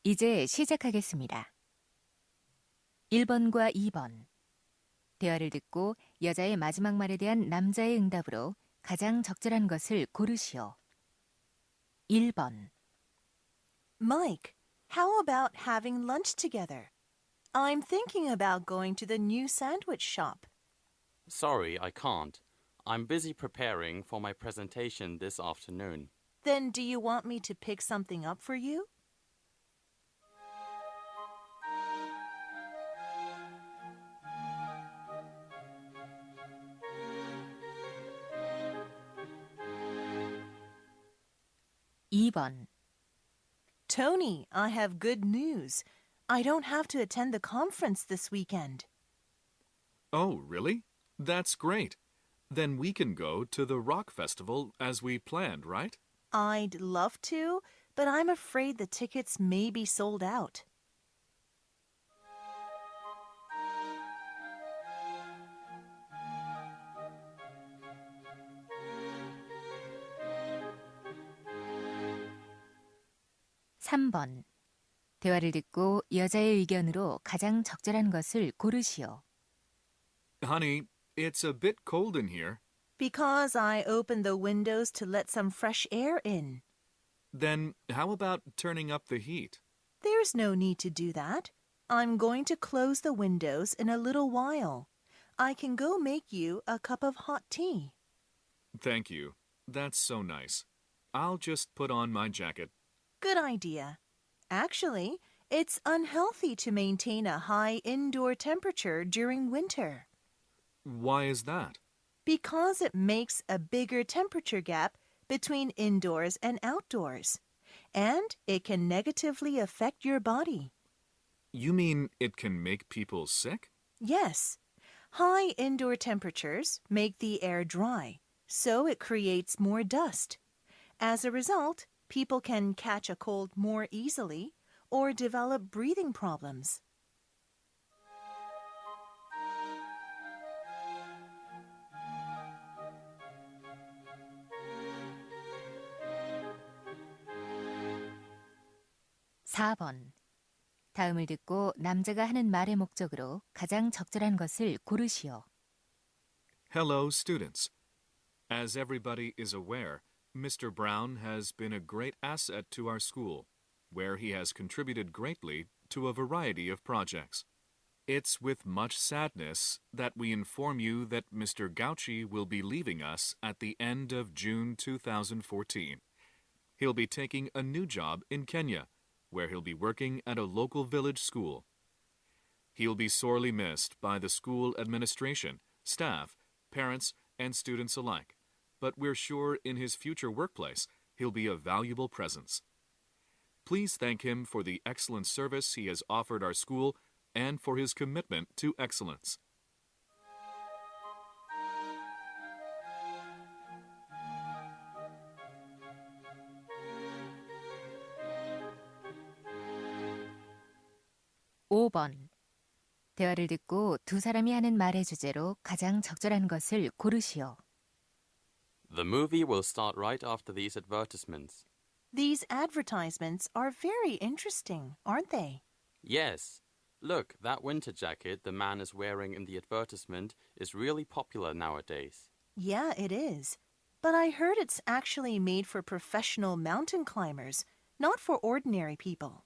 이제 시작하겠습니다. 1번과 2번. 대화를 듣고 여자의 마지막 말에 대한 남자의 응답으로 가장 적절한 것을 고르시오. 1번. Mike, how about having lunch together? I'm thinking about going to the new sandwich shop. Sorry, I can't. I'm busy preparing for my presentation this afternoon. Then do you want me to pick something up for you? (2번) Tony, I have good news. I don't have to attend the conference this weekend. Oh, really? That's great. Then we can go to the rock festival as we planned, right? I'd love to, but I'm afraid the tickets may be sold out. (3번) 대화를 듣고 여자의 의견으로 가장 적절한 것을 고르시오. Honey, it's a bit cold in here. Because I opened the windows to let some fresh air in. Then how about turning up the heat? There's no need to do that. I'm going to close the windows in a little while. I can go make you a cup of hot tea. Thank you. That's so nice. I'll just put on my jacket. Good idea. Actually, it's unhealthy to maintain a high indoor temperature during winter. Why is that? Because it makes a bigger temperature gap between indoors and outdoors. And it can negatively affect your body. You mean it can make people sick? Yes. High indoor temperatures make the air dry, so it creates more dust. As a result, people can catch a cold more easily or develop breathing problems. (4번) 다음을 듣고 남자가 하는 말의 목적으로 가장 적절한 것을 고르시오. Hello, students. As everybody is aware, Mr. Brown has been a great asset to our school, where he has contributed greatly to a variety of projects. It's with much sadness that we inform you that Mr. Gauchi will be leaving us at the end of June 2014. He'll be taking a new job in Kenya, where he'll be working at a local village school. He'll be sorely missed by the school administration, staff, parents, and students alike, but we're sure in his future workplace he'll be a valuable presence. Please thank him for the excellent service he has offered our school and for his commitment to excellence. (5번) 대화를 듣고 두 사람이 하는 말의 주제로 가장 적절한 것을 고르시오. The movie will start right after these advertisements. These advertisements are very interesting, aren't they? Yes. Look, that winter jacket the man is wearing in the advertisement is really popular nowadays. Yeah, it is. But I heard it's actually made for professional mountain climbers, not for ordinary people.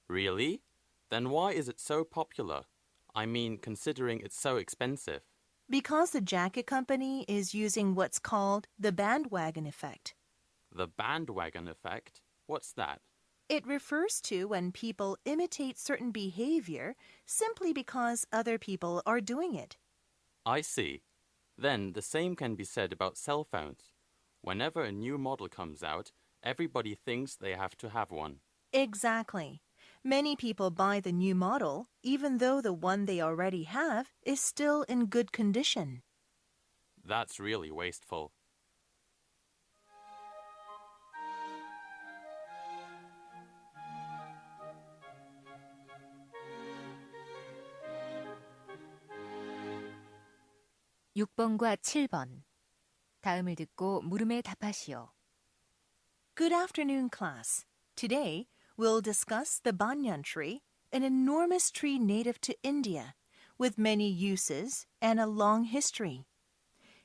Really? Then why is it so popular? I mean, considering it's so expensive. Because the jacket company is using what's called the bandwagon effect. The bandwagon effect? What's that? It refers to when people imitate certain behavior simply because other people are doing it. I see. Then the same can be said about cell phones. Whenever a new model comes out, everybody thinks they have to have one. Exactly. Many people buy the new model, even though the one they already have is still in good condition. That's really wasteful. (6번과 7번) 다음을 듣고 물음에 답하시오. Good afternoon, class. Today, we'll discuss the banyan tree, an enormous tree native to India, with many uses and a long history.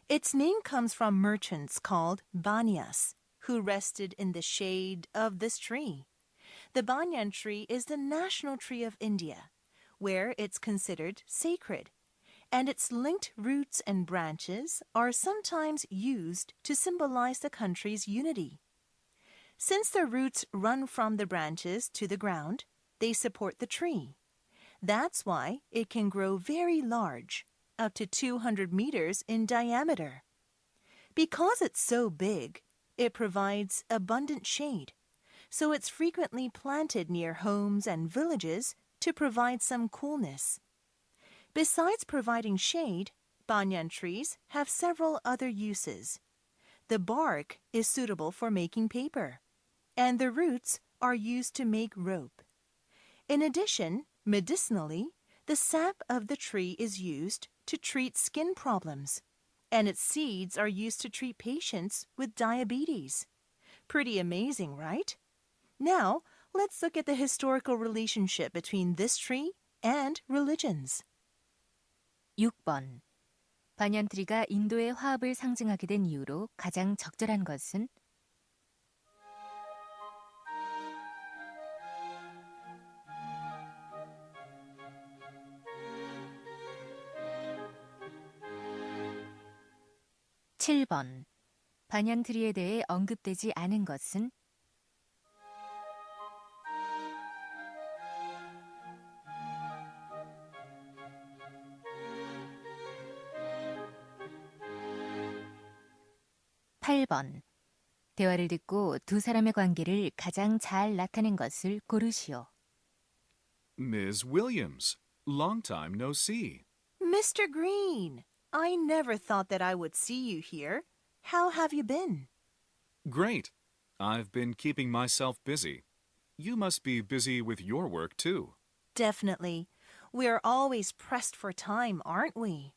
Its name comes from merchants called banyas, who rested in the shade of this tree. The banyan tree is the national tree of India, where it's considered sacred, and its linked roots and branches are sometimes used to symbolize the country's unity. Since the roots run from the branches to the ground, they support the tree. That's why it can grow very large, up to 200 meters in diameter. Because it's so big, it provides abundant shade, so it's frequently planted near homes and villages to provide some coolness. Besides providing shade, banyan trees have several other uses. The bark is suitable for making paper, and the roots are used to make rope. In addition, medicinally, the sap of the tree is used to treat skin problems, and its seeds are used to treat patients with diabetes. Pretty amazing, right? Now, let's look at the historical relationship between this tree and religions. 6번. 반얀트리가 인도의 화합을 상징하게 된 이유로 가장 적절한 것은? 7번. 반얀트리에 대해 언급되지 않은 것은? 8번. 대화를 듣고 두 사람의 관계를 가장 잘 나타낸 것을 고르시오. Ms. Williams, long time no see. Mr. Green, I never thought that I would see you here. How have you been? Great. I've been keeping myself busy. You must be busy with your work, too. Definitely. We're always pressed for time, aren't we?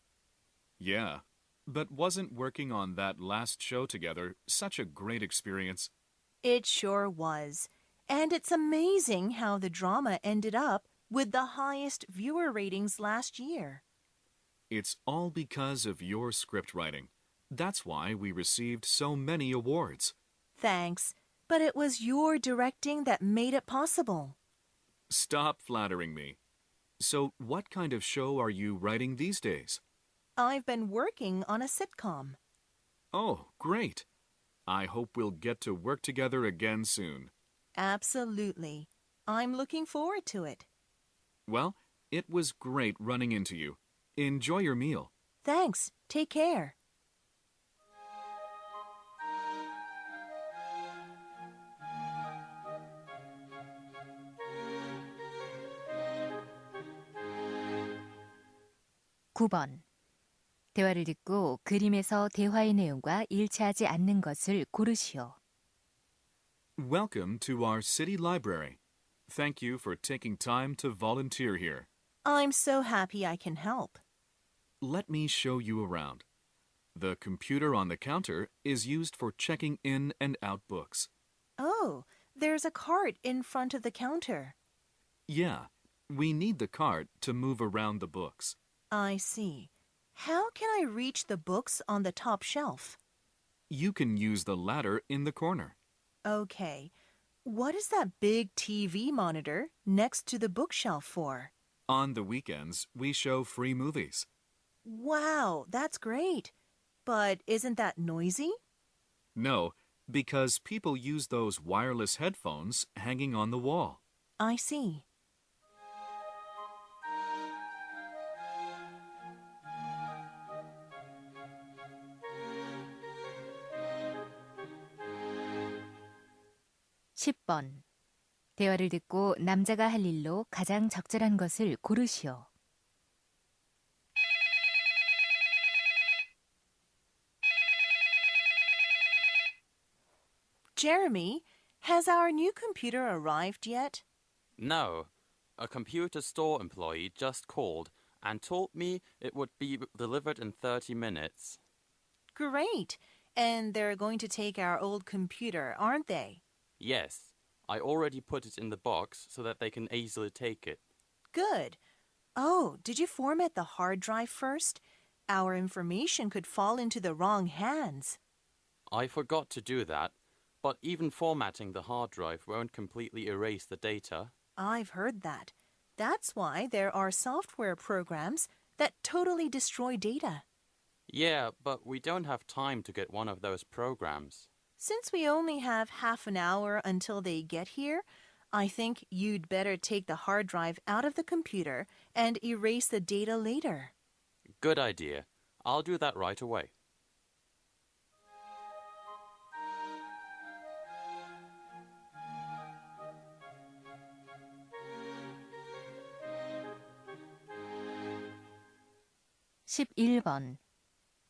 Yeah, but wasn't working on that last show together such a great experience? It sure was. And it's amazing how the drama ended up with the highest viewer ratings last year. It's all because of your script writing. That's why we received so many awards. Thanks, but it was your directing that made it possible. Stop flattering me. So what kind of show are you writing these days? I've been working on a sitcom. Oh, great. I hope we'll get to work together again soon. Absolutely. I'm looking forward to it. Well, it was great running into you. Enjoy your meal. Thanks. Take care. (9번) 대화를 듣고 그림에서 대화의 내용과 일치하지 않는 것을 고르시오. Welcome to our city library. Thank you for taking time to volunteer here. I'm so happy I can help. Let me show you around. The computer on the counter is used for checking in and out books. Oh, there's a cart in front of the counter. Yeah, we need the cart to move around the books. I see. How can I reach the books on the top shelf? You can use the ladder in the corner. Okay. What is that big TV monitor next to the bookshelf for? On the weekends, we show free movies. Wow, that's great. But isn't that noisy? No, because people use those wireless headphones hanging on the wall. I see. (10번) 대화를 듣고 남자가 할 일로 가장 적절한 것을 고르시오. Jeremy, has our new computer arrived yet? No, a computer store employee just called and told me it would be delivered in 30 minutes. Great. And they're going to take our old computer, aren't they? Yes, I already put it in the box so that they can easily take it. Good. Oh, did you format the hard drive first? Our information could fall into the wrong hands. I forgot to do that, but even formatting the hard drive won't completely erase the data. I've heard that. That's why there are software programs that totally destroy data. Yeah, but we don't have time to get one of those programs. Since we only have half an hour until they get here, I think you'd better take the hard drive out of the computer and erase the data later. Good idea. I'll do that right away. (11번)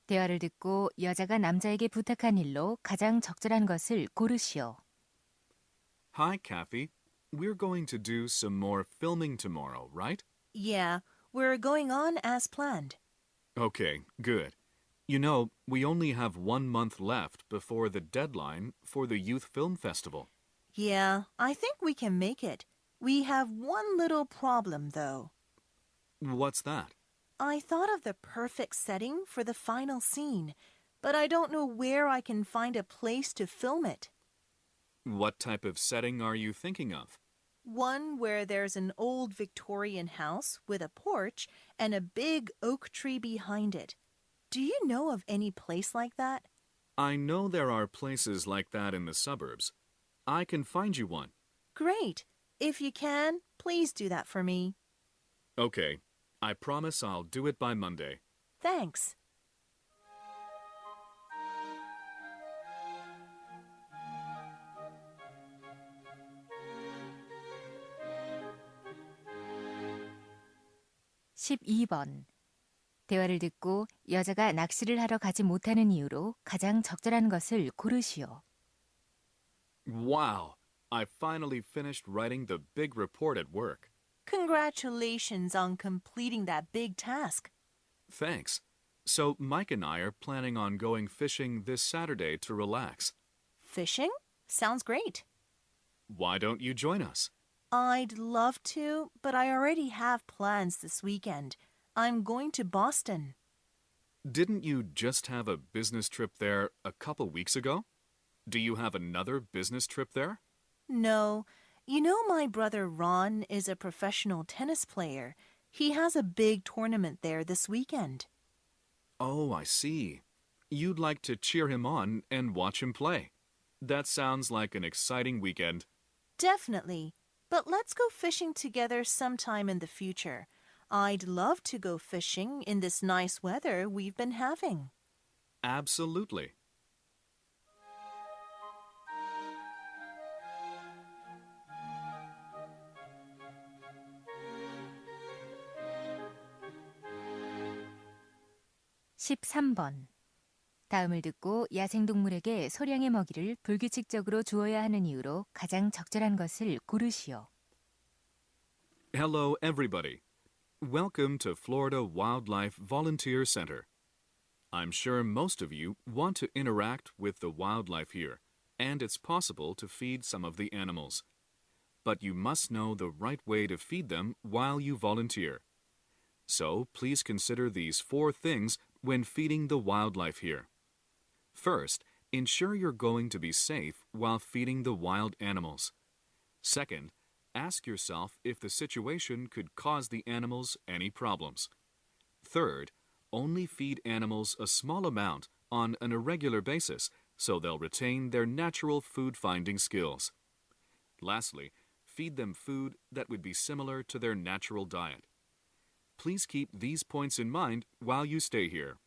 대화를 듣고 여자가 남자에게 부탁한 일로 가장 적절한 것을 고르시오. Hi, Kathy. We're going to do some more filming tomorrow, right? Yeah, we're going on as planned. Okay, good. You know, we only have 1 month left before the deadline for the Youth Film Festival. Yeah, I think we can make it. We have one little problem, though. What's that? I thought of the perfect setting for the final scene, but I don't know where I can find a place to film it. What type of setting are you thinking of? One where there's an old Victorian house with a porch and a big oak tree behind it. Do you know of any place like that? I know there are places like that in the suburbs. I can find you one. Great. If you can, please do that for me. Okay. I promise I'll do it by Monday. Thanks. (12번) 대화를 듣고 여자가 낚시를 하러 가지 못하는 이유로 가장 적절한 것을 고르시오. Wow! I finally finished writing the big report at work. Congratulations on completing that big task. Thanks. So Mike and I are planning on going fishing this Saturday to relax. Fishing? Sounds great. Why don't you join us? I'd love to, but I already have plans this weekend. I'm going to Boston. Didn't you just have a business trip there a couple weeks ago? Do you have another business trip there? No. You know my brother Ron is a professional tennis player. He has a big tournament there this weekend. Oh, I see. You'd like to cheer him on and watch him play. That sounds like an exciting weekend. Definitely. But let's go fishing together sometime in the future. I'd love to go fishing in this nice weather we've been having. Absolutely. (13번) 다음을 듣고 야생동물에게 소량의 먹이를 불규칙적으로 주어야 하는 이유로 가장 적절한 것을 고르시오. Hello, everybody. Welcome to Florida Wildlife Volunteer Center. I'm sure most of you want to interact with the wildlife here, and it's possible to feed some of the animals. But you must know the right way to feed them while you volunteer. So please consider these 4 things when feeding the wildlife here. First, ensure you're going to be safe while feeding the wild animals. Second, ask yourself if the situation could cause the animals any problems. Third, only feed animals a small amount on an irregular basis so they'll retain their natural food-finding skills. Lastly, feed them food that would be similar to their natural diet. Please keep these points in mind while you stay here.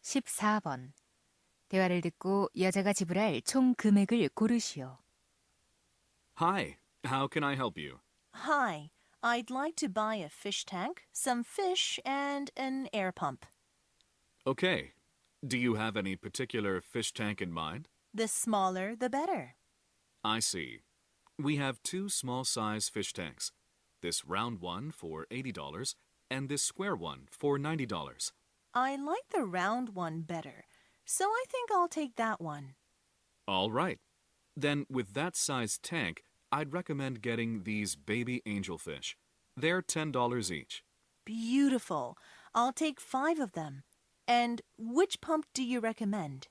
(14번) 대화를 듣고 여자가 지불할 총 금액을 고르시오. Hi, how can I help you? Hi. I'd like to buy a fish tank, some fish, and an air pump. Okay. Do you have any particular fish tank in mind? The smaller, the better. I see. We have 2 small-size fish tanks. this round one for $80, and this square one for $90. I like the round one better, so I think I'll take that one. All right. Then with that size tank, I'd recommend getting these baby angelfish. They're $10 each. Beautiful. I'll take 5 of them. And which pump do you recommend?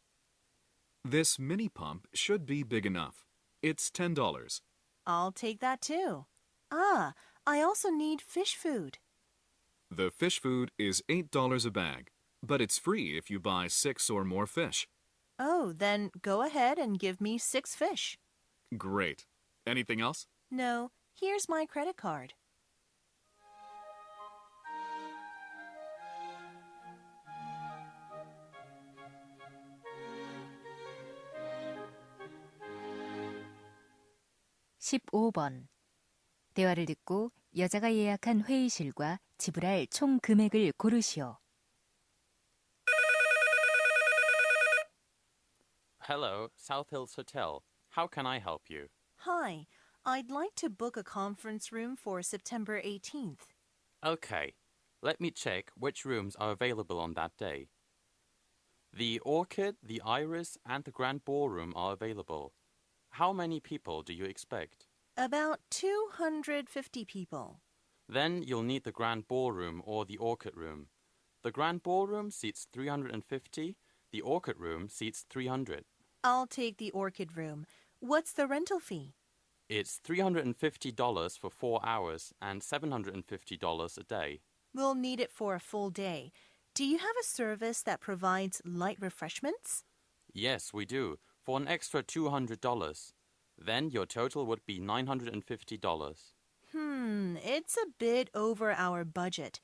This mini pump should be big enough. It's $10. I'll take that too. Ah, I also need fish food. The fish food is $8 a bag, but it's free if you buy 6 or more fish. Oh, then go ahead and give me 6 fish. Great. Anything else? No, here's my credit card. (15번) 대화를 듣고 여자가 예약한 회의실과 지불할 총 금액을 고르시오. Hello, South Hills Hotel. How can I help you? Hi, I'd like to book a conference room for September 18th. Okay, let me check which rooms are available on that day. The Orchid, the Iris, and the Grand Ballroom are available. How many people do you expect? About 250 people. Then you'll need the Grand Ballroom or the Orchid Room. The Grand Ballroom seats 350, the Orchid Room seats 300. I'll take the Orchid Room. What's the rental fee? It's $350 for 4 hours and $750 a day. We'll need it for a full day. Do you have a service that provides light refreshments? Yes, we do, for an extra $200. Then your total would be $950. It's a bit over our budget.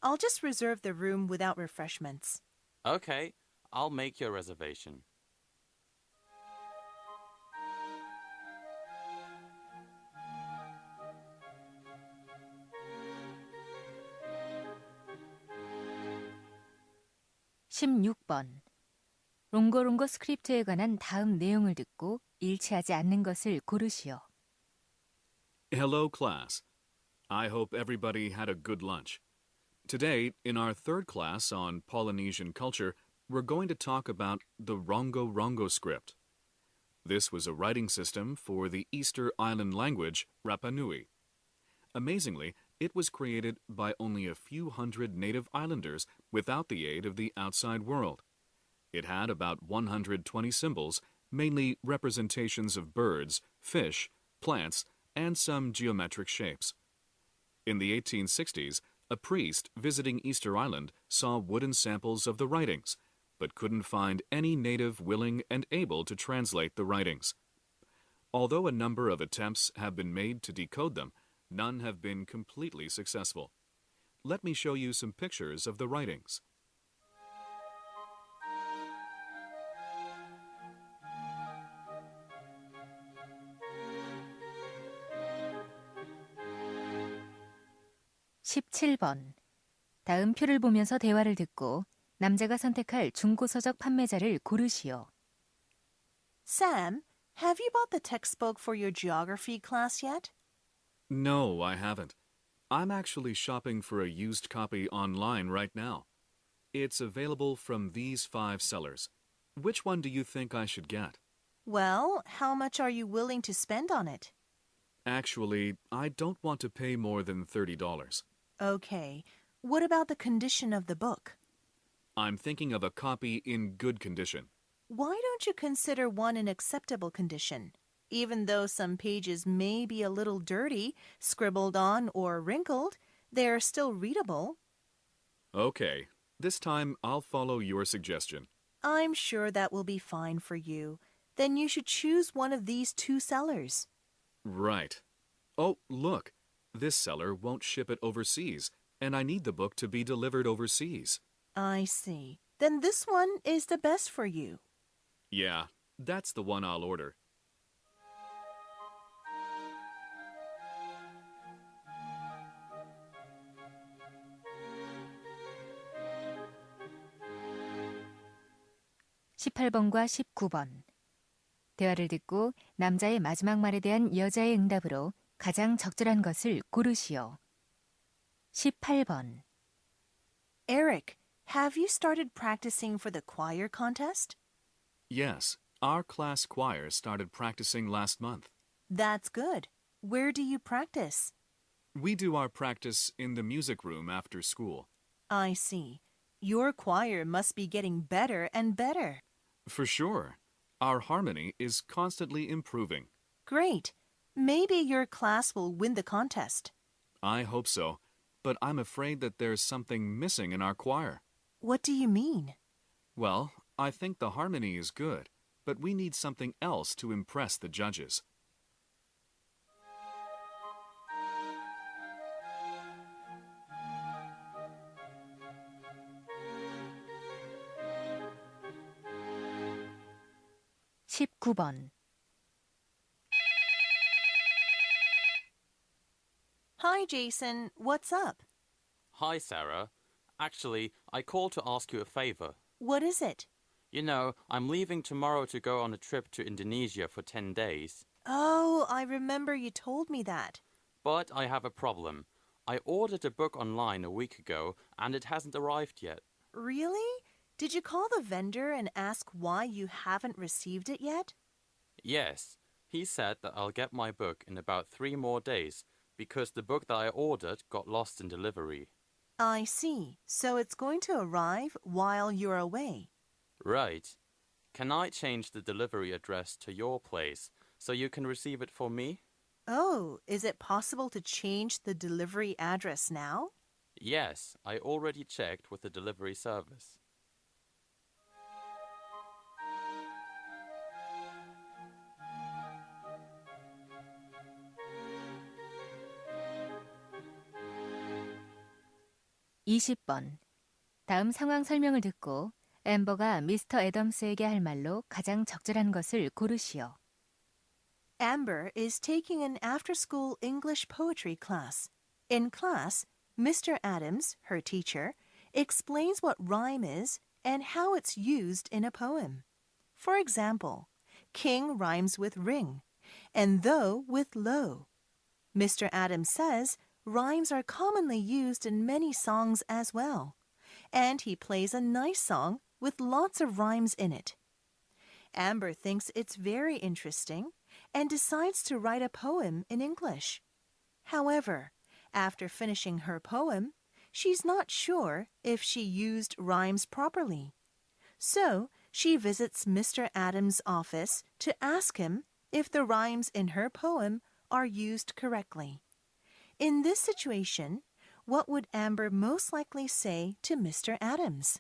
I'll just reserve the room without refreshments. Okay, I'll make your reservation. (16번) 롱거롱거 스크립트에 관한 다음 내용을 듣고 일치하지 않는 것을 고르시오. Hello, class. I hope everybody had a good lunch. Today, in our third class on Polynesian culture, we're going to talk about the Rongo Rongo script. This was a writing system for the Easter Island language, Rapa Nui. Amazingly, it was created by only a few hundred native islanders without the aid of the outside world. It had about 120 symbols, mainly representations of birds, fish, plants, and some geometric shapes. In the 1860s, a priest visiting Easter Island saw wooden samples of the writings, but couldn't find any native willing and able to translate the writings. Although a number of attempts have been made to decode them, none have been completely successful. Let me show you some pictures of the writings. (17번) 다음 표를 보면서 대화를 듣고 남자가 선택할 중고서적 판매자를 고르시오. Sam, have you bought the textbook for your geography class yet? No, I haven't. I'm actually shopping for a used copy online right now. It's available from these 5 sellers. Which one do you think I should get? Well, how much are you willing to spend on it? Actually, I don't want to pay more than $30. Okay. What about the condition of the book? I'm thinking of a copy in good condition. Why don't you consider one in acceptable condition? Even though some pages may be a little dirty, scribbled on, or wrinkled, they're still readable. Okay, this time I'll follow your suggestion. I'm sure that will be fine for you. Then you should choose one of these 2 sellers. Right. Oh, look, this seller won't ship it overseas, and I need the book to be delivered overseas. I see. Then this one is the best for you. Yeah, that's the one I'll order. (18번과 19번) 대화를 듣고 남자의 마지막 말에 대한 여자의 응답으로 가장 적절한 것을 고르시오. 18번. Eric, have you started practicing for the choir contest? Yes, our class choir started practicing last month. That's good. Where do you practice? We do our practice in the music room after school. I see. Your choir must be getting better and better. For sure. Our harmony is constantly improving. Great. Maybe your class will win the contest. I hope so, but I'm afraid that there's something missing in our choir. What do you mean? Well, I think the harmony is good, but we need something else to impress the judges. (19번) Hi, Jason. What's up? Hi, Sarah. Actually, I called to ask you a favor. What is it? You know, I'm leaving tomorrow to go on a trip to Indonesia for 10 days. Oh, I remember you told me that. But I have a problem. I ordered a book online a week ago, and it hasn't arrived yet. Really? Did you call the vendor and ask why you haven't received it yet? Yes, he said that I'll get my book in about 3 more days, because the book that I ordered got lost in delivery. I see. So it's going to arrive while you're away. Right. Can I change the delivery address to your place so you can receive it for me? Oh, is it possible to change the delivery address now? Yes, I already checked with the delivery service. (20번) 다음 상황 설명을 듣고 앰버가 미스터 애덤스에게 할 말로 가장 적절한 것을 고르시오. Amber is taking an after-school English poetry class. In class, Mr. Adams, her teacher, explains what rhyme is and how it's used in a poem. For example, king rhymes with ring, and though with low. Mr. Adams says rhymes are commonly used in many songs as well, and he plays a nice song with lots of rhymes in it. Amber thinks it's very interesting and decides to write a poem in English. However, after finishing her poem, she's not sure if she used rhymes properly. So she visits Mr. Adams' office to ask him if the rhymes in her poem are used correctly. In this situation, what would Amber most likely say to Mr. Adams?